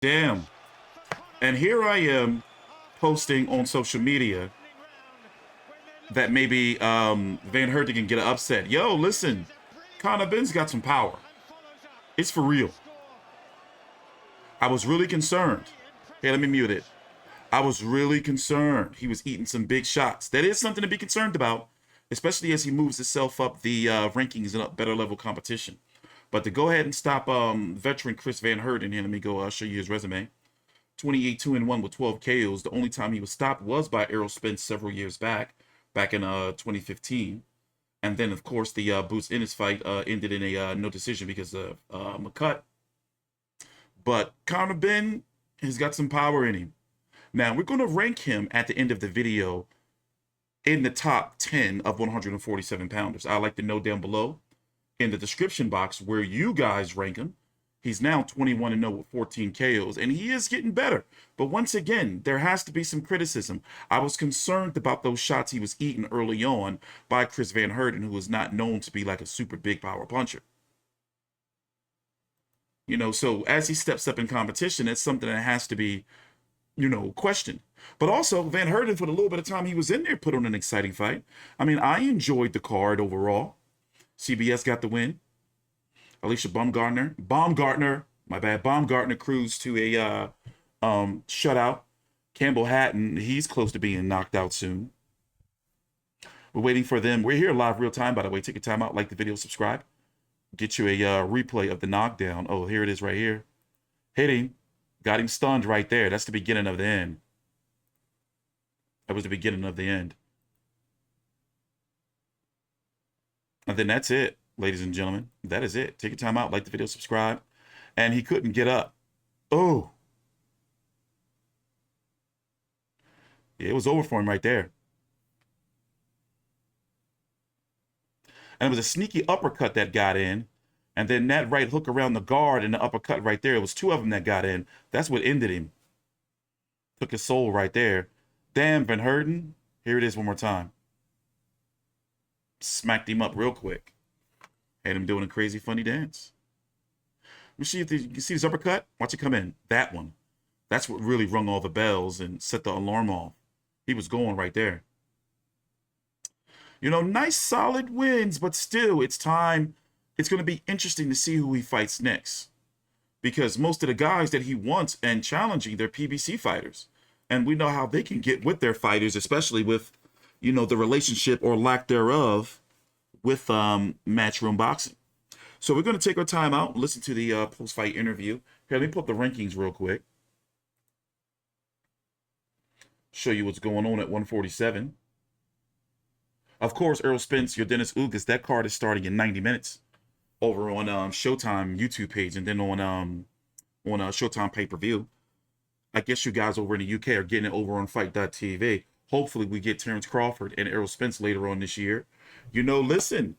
Damn. And here I am posting on social media that maybe Van Heerden can get an upset. Yo, listen, Conor Benn's got some power. It's for real. I was really concerned. Hey, let me mute it. I was really concerned. He was eating some big shots. That is something to be concerned about, especially as he moves himself up the rankings in a better level competition. But to go ahead and stop veteran Cryz Van Heerden here, let me go show you his resume. 28 2-1 with 12 KOs. The only time he was stopped was by Errol Spence several years back in 2015. And then, of course, the Boots in his fight ended in a no decision because of a cut. But Conor Benn has got some power in him. Now, we're going to rank him at the end of the video in the top 10 of 147 pounders. I'd like to know down below in the description box where you guys rank him. He's now 21-0 with 14 KOs, and he is getting better. But once again, there has to be some criticism. I was concerned about those shots he was eating early on by Cryz Van Heerden, who is not known to be like a super big power puncher. You know, so as he steps up in competition, it's something that has to be, you know, questioned. But also, Van Heerden, for the little bit of time he was in there, put on an exciting fight. I mean, I enjoyed the card overall. CBS got the win. Alicia Baumgartner, cruised to a shutout. Campbell Hatton, he's close to being knocked out soon. We're waiting for them. We're here live real time, by the way. Take your time out, like the video, subscribe. Get you a replay of the knockdown. Oh, here it is right here. Hitting. Got him stunned right there. That's the beginning of the end. That was the beginning of the end. And then that's it, ladies and gentlemen. That is it. Take your time out, like the video, subscribe. And he couldn't get up. Oh. It was over for him right there. And it was a sneaky uppercut that got in. And then that right hook around the guard and the uppercut right there. It was two of them that got in. That's what ended him. Took his soul right there. Damn, Van Heerden. Here it is one more time. Smacked him up real quick. Had him doing a crazy funny dance. Let me see if you can see his uppercut. Watch it come in. That one. That's what really rung all the bells and set the alarm off. He was going right there. You know, nice solid wins, but still, it's time. It's going to be interesting to see who he fights next. Because most of the guys that he wants and challenging, they're PBC fighters. And we know how they can get with their fighters, especially with, you know, the relationship or lack thereof with Matchroom Boxing. So we're going to take our time out and listen to the post-fight interview. Here, let me pull up the rankings real quick. Show you what's going on at 147. Of course, Errol Spence, Yordenis, Ugas, that card is starting in 90 minutes over on Showtime YouTube page and then on Showtime pay-per-view. I guess you guys over in the UK are getting it over on Fight.tv. Hopefully we get Terrence Crawford and Errol Spence later on this year. You know, listen,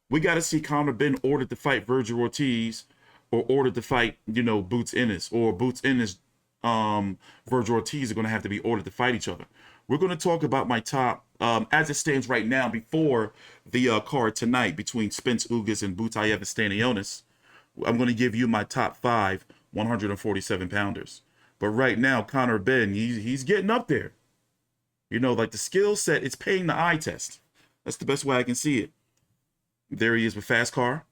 we got to see Conor Benn ordered to fight Virgil Ortiz or ordered to fight, you know, Boots Ennis, or Boots Ennis, Virgil Ortiz are going to have to be ordered to fight each other. We're going to talk about my top, as it stands right now, before the card tonight between Spence, Ugas, and Butaev and Stanionis. I'm going to give you my top 5 147 pounders. But right now, Conor Benn, he's getting up there. You know, like the skill set, it's paying the eye test. That's the best way I can see it. There he is with Fast Car.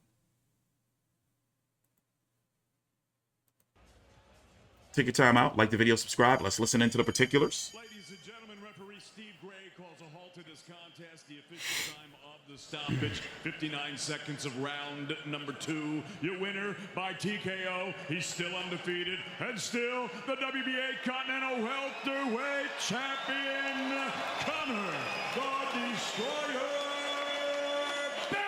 Take your time out, like the video, subscribe. Let's listen into the particulars. Ladies and gentlemen, referee Steve Gray calls a halt to this contest. The official time of the stoppage, 59 seconds of round number 2. Your winner by TKO. He's still undefeated and still the WBA Continental Welterweight Champion, Conor the Destroyer Benn!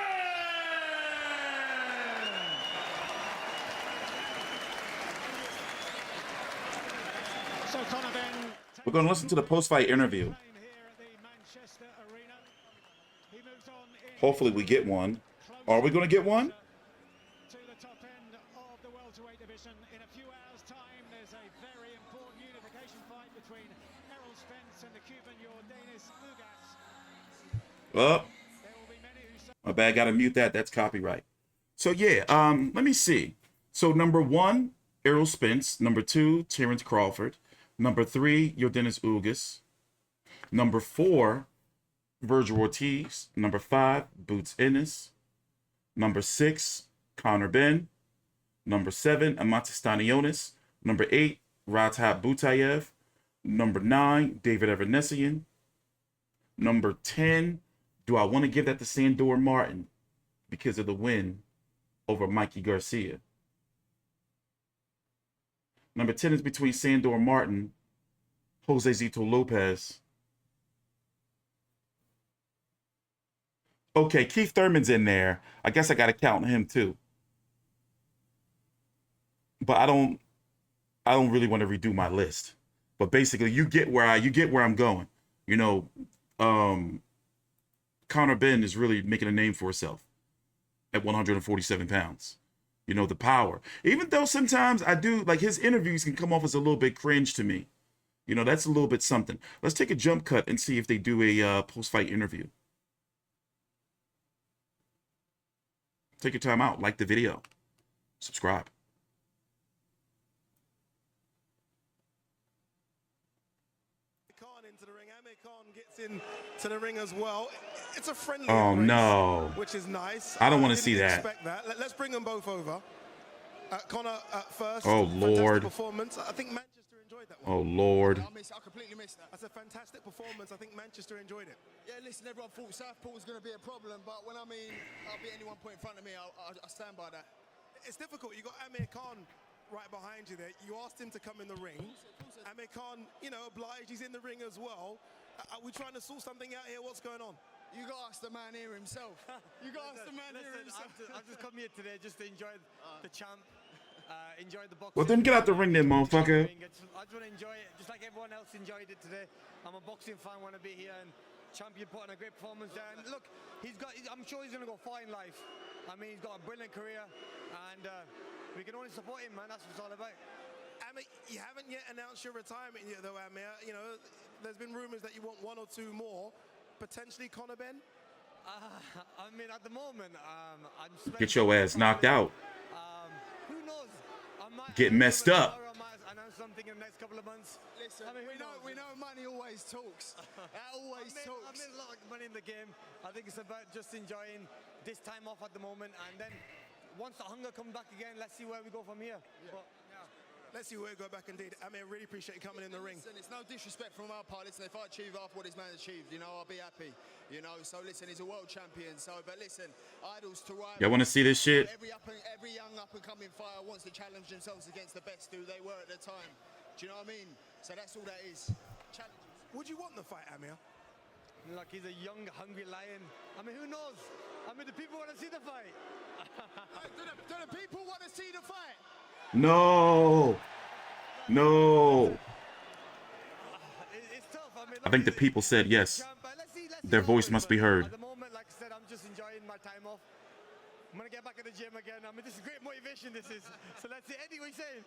So Conor Benn. We're going to listen to the post-fight interview. Hopefully we get one. Are we going to get one? To the top end of the welterweight division. In a few hours' time, there's a very important unification fight between Errol Spence and the Cuban Yordenis Ugas. Oh, my bad. Got to mute that. That's copyright. So yeah, let me see. So number 1, Errol Spence. Number 2, Terrence Crawford. Number 3, Yordenis Ugas. Number 4, Virgil Ortiz. Number 5, Butaev. Number 6, Connor Benn. Number 7, Eimantis. Number 8, Radzhab Butaev. Number 9, David Evanesian. Number 10, do I want to give that to Sandor Martin because of the win over Mikey Garcia? Number 10 is between Sandor Martin, Josesito Lopez. Okay, Keith Thurman's in there. I guess I got to count him too. But I don't really want to redo my list. But basically, you get where I'm going. You know, Connor Benn is really making a name for himself at 147 pounds. You know, the power. Even though sometimes I do, like, his interviews can come off as a little bit cringe to me. You know, that's a little bit something. Let's take a jump cut and see if they do a post-fight interview. Take your time out. Like the video. Subscribe. Into the ring. Khan gets into the ring as well. It's a friendly Oh, embrace, no. which is nice. I don't want to didn't see that. Expect that. Let's bring them both over. Connor first. Oh, fantastic Lord. Performance. I think Manchester enjoyed that one. Oh, Lord. I completely missed that. That's a fantastic performance. I think Manchester enjoyed it. Yeah, listen, everyone thought Southport was going to be a problem, but when I'll beat anyone put in front of me, I stand by that. It's difficult. You got Khan right behind you there. You asked him to come in the ring. Khan, you know, obliged. He's in the ring as well. Are we trying to sort something out here? What's going on? You got to ask the man here himself. You got to ask the man here himself. I've just come here today just to enjoy the champ, enjoy the boxing. Well, then get out the ring then, motherfucker. I just want to enjoy it, just like everyone else enjoyed it today. I'm a boxing fan, want to be here, and champion put on a great performance there. And look, I'm sure he's going to go far in life. I mean, he's got a brilliant career, and we can only support him, man. That's what it's all about. Amir, you haven't yet announced your retirement yet, though, Amir. You know, there's been rumors that you want 1 or 2 more, potentially Connor Benn. I mean, at the moment, I'm Get your ass knocked out. Who knows? I might Get messed up. I might announce something in the next couple of months. Listen, I mean, we know money always talks. That always I talks. made a lot of money in the game. I think it's about just enjoying this time off at the moment, and then once the hunger comes back again, let's see where we go from here. Yeah. But, Let's see where we go back indeed. Amir, really appreciate you coming in the ring. Listen, it's no disrespect from our part. Listen, if I achieve half what this man achieved, you know, I'll be happy. You know, so listen, he's a world champion. So, but listen, idols to rivals. Y'all want to see this shit? Every young up-and-coming fighter wants to challenge themselves against the best who they were at the time. Do you know what I mean? So that's all that is. Challenges. Would you want the fight, Amir? like he's a young, hungry lion. I mean, who knows? I mean, the people want to see the fight. Do the people want to see the fight? No. No. It's tough. I mean, I think the people said yes. let's see Their how voice it must goes. be heard. At the moment, like I said, I'm just enjoying my time off. I'm going to get back in the gym again. I mean, this is great motivation, this is. So let's see. Eddie, what are you saying?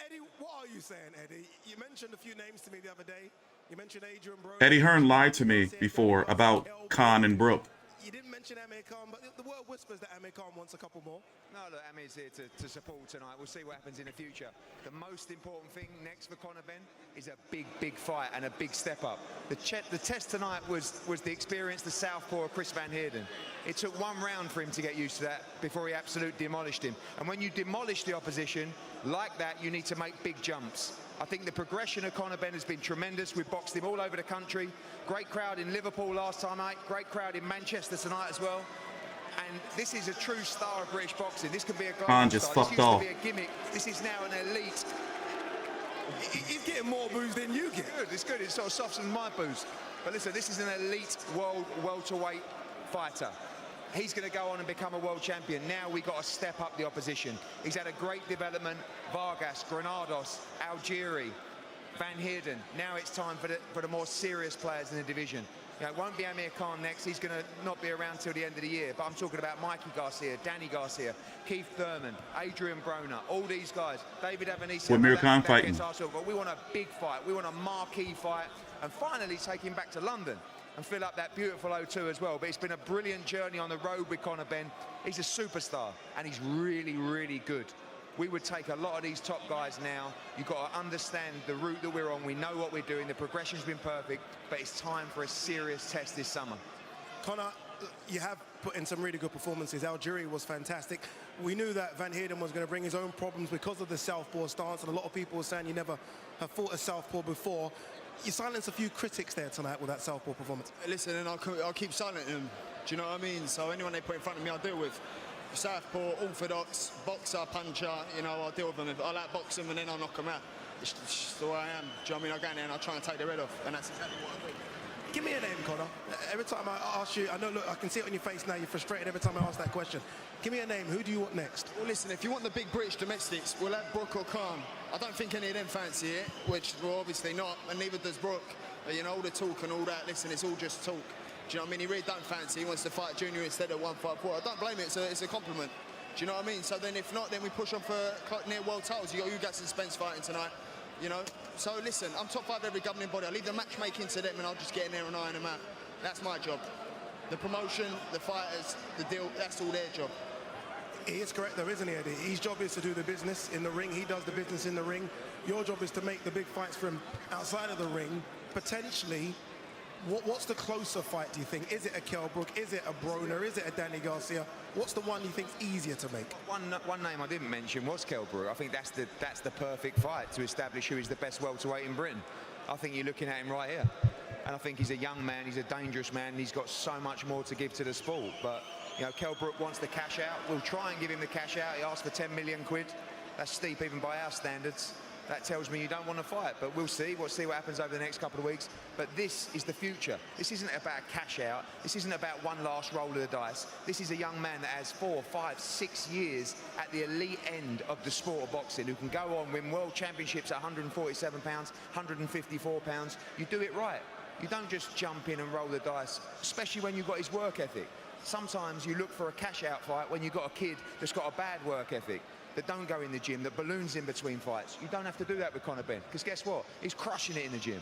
Eddie, what are you saying, Eddie? You mentioned a few names to me the other day. You mentioned Adrian Brook. Eddie Hearn lied to me before about Khan and Brook. You didn't mention Amir Khan, but the word whispers that Amir Khan wants a couple more. No, look, Amir's here to support tonight. We'll see what happens in the future. The most important thing next for Conor Benn is a big, big fight and a big step up. The test tonight was the experience, the southpaw of Cryz Van Heerden. It took one round for him to get used to that before he absolutely demolished him. And when you demolish the opposition like that, you need to make big jumps. I think the progression of Conor Benn has been tremendous. We've boxed him all over the country. Great crowd in Liverpool last time night. Great crowd in Manchester tonight as well. And this is a true star of British boxing. This could be a global Khan just star. fucked This used off. to be a gimmick. This is now an elite. He's getting more booze than you get. It's good. It sort of softens my booze. But listen, this is an elite welterweight fighter. He's going to go on and become a world champion. Now we've got to step up the opposition. He's had a great development. Vargas, Granados, Algieri, Van Heerden. Now it's time for the more serious players in the division. You know, it won't be Amir Khan next. He's going to not be around till the end of the year. But I'm talking about Mikey Garcia, Danny Garcia, Keith Thurman, Adrian Broner, all these guys. David Evanesian. With Amir Khan fighting. But we want a big fight. We want a marquee fight. And finally take him back to London and fill up that beautiful O2 as well. But it's been a brilliant journey on the road with Conor Benn. He's a superstar, and he's really, really good. we would take a lot of these top guys now. You've got to understand the route that we're on. We know what we're doing. The progression's been perfect, but it's time for a serious test this summer. Connor, you have put in some really good performances. Algeria was fantastic. We knew that Van Heerden was going to bring his own problems because of the southpaw stance, and a lot of people were saying you never have fought a southpaw before. You silenced a few critics there tonight with that southpaw performance. Listen, and I'll keep silencing them. Do you know what I mean? So anyone they put in front of me, I'll deal with. Southpaw, orthodox, boxer, puncher, you know, I'll deal with them. If I like boxing, and then I'll knock them out. It's just the way I am. Do you know what I mean? I go in there and I'll try and take their head off, and that's exactly what I do. Give me a name, Connor. Every time I ask you, I know, look, I can see it on your face now, you're frustrated every time I ask that question. Give me a name, who do you want next? Well, listen, if you want the big British domestics, we'll have Brook or Khan. I don't think any of them fancy it, which, well, obviously not, and neither does Brook. But, you know, all the talk and all that, listen, it's all just talk. Do you know what I mean? He really don't fancy, he wants to fight Junior instead of 154. I don't blame it, it's a compliment. Do you know what I mean? So then if not, then we push on for near world titles. You got Ugas and Spence fighting tonight, you know? So listen, I'm top 5 every governing body. I leave the matchmaking to them and I'll just get in there and iron them out. That's my job. The promotion, the fighters, the deal, that's all their job. He is correct though, isn't he, Eddie? His job is to do the business in the ring. He does the business in the ring. Your job is to make the big fights from outside of the ring. Potentially, what's the closer fight, do you think? Is it a Kell Brook? Is it a Broner? Is it a Danny Garcia? What's the one you think's easier to make? One name I didn't mention was Kell Brook. I think that's the perfect fight to establish who is the best welterweight in Britain. I think you're looking at him right here. And I think he's a young man, he's a dangerous man, and he's got so much more to give to the sport. But, you know, Kell Brook wants the cash out. We'll try and give him the cash out. He asked for 10 million quid. That's steep even by our standards. That tells me you don't want to fight, but we'll see. We'll see what happens over the next couple of weeks. But this is the future. This isn't about cash out. This isn't about one last roll of the dice. This is a young man that has 4, 5, 6 years at the elite end of the sport of boxing, who can go on, win world championships at 147 pounds, 154 pounds. You do it right. You don't just jump in and roll the dice, especially when you've got his work ethic. Sometimes you look for a cash out fight when you've got a kid that's got a bad work ethic, that don't go in the gym, that balloons in between fights. You don't have to do that with Conor Benn, because guess what? He's crushing it in the gym.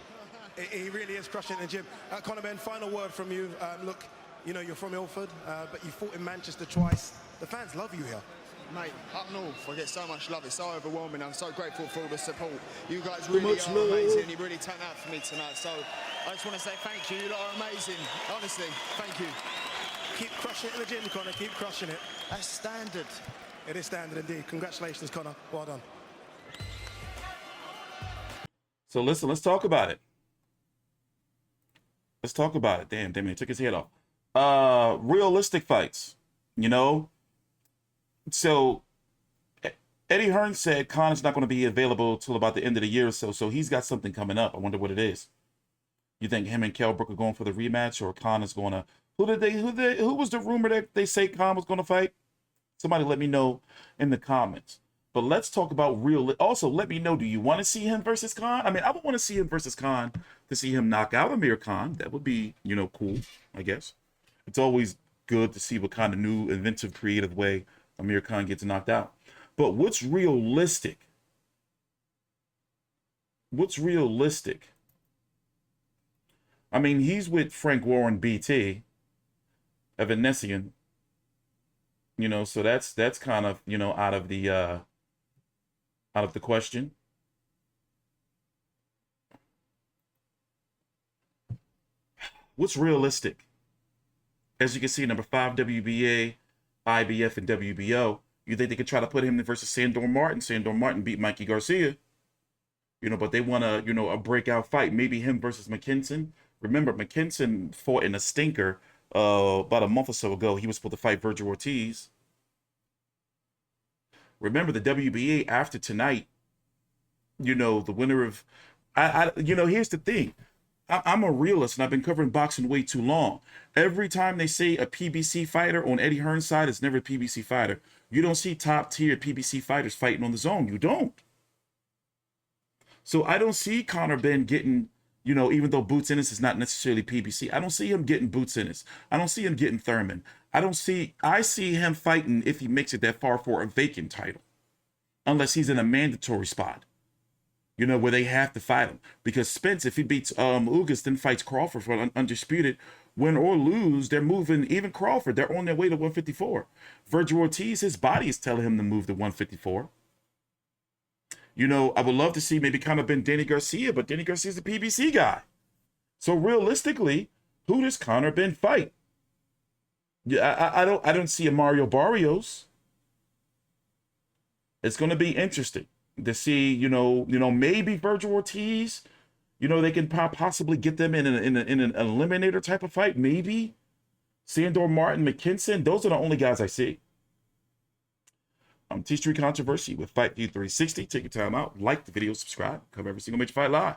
He really is crushing it in the gym. Conor Benn, final word from you. Look, you know, you're from Ilford, but you fought in Manchester twice. The fans love you here. Mate, up north, I get so much love. It's so overwhelming. I'm so grateful for all the support. You guys really are amazing. You really turned out for me tonight. So I just want to say thank you. You lot are amazing. Honestly, thank you. Keep crushing it in the gym, Conor. Keep crushing it. That's standard. It is standard indeed. Congratulations, Conor. Well done. So listen, let's talk about it. Let's talk about it. Damn, he took his head off. Realistic fights, you know? So Eddie Hearn said Conor's not going to be available till about the end of the year or so. So he's got something coming up. I wonder what it is. You think him and Kell Brook are going for the rematch, or Conor's going to? Who was the rumor that they say Conor was going to fight? Somebody let me know in the comments. But let's talk about also, let me know, do you want to see him versus Khan? I mean, I would want to see him versus Khan to see him knock out Amir Khan. That would be, you know, cool, I guess. It's always good to see what kind of new, inventive, creative way Amir Khan gets knocked out. But what's realistic? What's realistic? I mean, he's with Frank Warren BT, Evanescence. You know, so that's kind of, you know, out of the question. What's realistic? As you can see, number 5 WBA, IBF, and WBO. You think they could try to put him in versus Sandor Martin? Sandor Martin beat Mikey Garcia. You know, but they want a, you know, a breakout fight. Maybe him versus McKinson. Remember, McKinson fought in a stinker about a month or so ago. He was supposed to fight Virgil Ortiz. Remember, the WBA after tonight, you know, the winner of, you know, here's the thing. I'm a realist, and I've been covering boxing way too long. Every time they say a PBC fighter on Eddie Hearn's side, it's never a PBC fighter. You don't see top-tier PBC fighters fighting on the zone. You don't. So I don't see Conor Benn getting, you know, even though Boots Ennis is not necessarily PBC, I don't see him getting Boots Ennis. I don't see him getting Thurman. I see him fighting, if he makes it that far, for a vacant title. Unless he's in a mandatory spot. You know, where they have to fight him. Because Spence, if he beats Ugas, then fights Crawford for an undisputed, win or lose, they're moving, even Crawford, they're on their way to 154. Virgil Ortiz, his body is telling him to move to 154. You know, I would love to see maybe kind of been Danny Garcia, but Danny Garcia's a PBC guy. So realistically, who does Conor Benn fight? Yeah, I don't see a Mario Barrios. It's going to be interesting to see, you know, maybe Virgil Ortiz, you know, they can possibly get them in an eliminator type of fight, maybe. Sandor Martin, McKinson, those are the only guys I see. T Street Controversy with Fight View 360. Take your time out, like the video, subscribe, cover every single Major Fight Live.